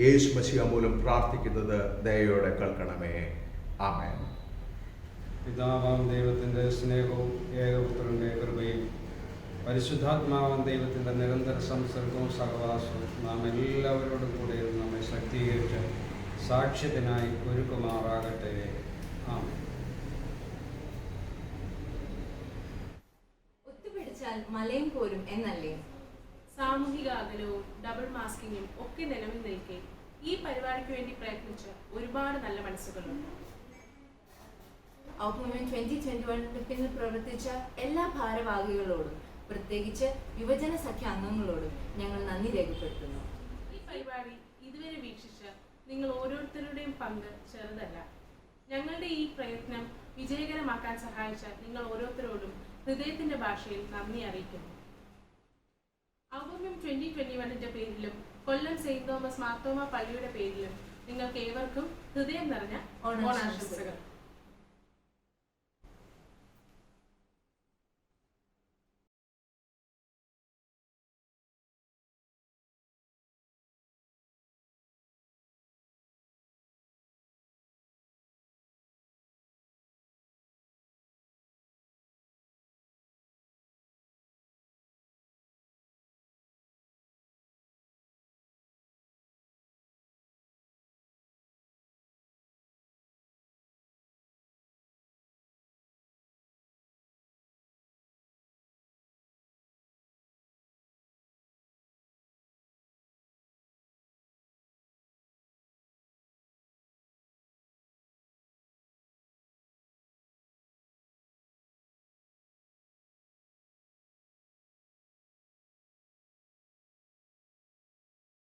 യേശു മശിഹ മൂലം പ്രാർത്ഥിക്കുന്നത് ദയയോടെ കേൾക്കണമേ. ആമേൻ. പിതാവാം ദൈവത്തിൻ്റെ സ്നേഹവും ഏകപുത്രൻ്റെ കൃപയും പരിശുദ്ധാത്മാവാം ദൈവത്തിൻ്റെ നിരന്തര സംസർഗവും സഹവാസവും നാം എല്ലാവരോടും കൂടെ നമ്മെ ശക്തീകരിച്ച് സാക്ഷ്യത്തിനായി ഒരുക്കുമാറാകട്ടെ. ആമേൻ. ഒത്തുപിടിച്ചാൽ മലയും പോരും എന്നല്ലേ? സാമൂഹിക അകലവും ഡബിൾ മാസ്കിങ്ങും ഒക്കെ നിലവിൽ നിൽക്കെ ഈ പരിപാടിക്ക് വേണ്ടി പ്രയത്നിച്ച ഒരുപാട് നല്ല മനസ്സുകളുണ്ട്. ഔട്ട്മൂവ്മെന്റ് 2021 പിന്നിൽ പ്രവർത്തിച്ച എല്ലാ ഭാരവാഹികളോടും പ്രത്യേകിച്ച് യുവജന സഖ്യ അംഗങ്ങളോടും ഞങ്ങൾ നന്ദി രേഖപ്പെടുത്തുന്നു. ഈ പരിപാടി ഇതുവരെ വീക്ഷിച്ച നിങ്ങൾ ഓരോരുത്തരുടെയും പങ്ക് ചെറുതല്ല. ഞങ്ങളുടെ ഈ പ്രയത്നം വിജയകരമാക്കാൻ സഹായിച്ച നിങ്ങൾ ഓരോരുത്തരോടും ഹൃദയത്തിന്റെ ഭാഷയിൽ നന്ദി അറിയിക്കുന്നു. ഔട്ട്മൂവ്മെന്റ് 2021 പേരിലും കൊല്ലം സെയിന്റ് തോമസ് മാർത്തോമ പള്ളിയുടെ പേരിലും നിങ്ങൾക്ക് ഏവർക്കും ഹൃദയം നിറഞ്ഞ ഓണാശംസകൾ.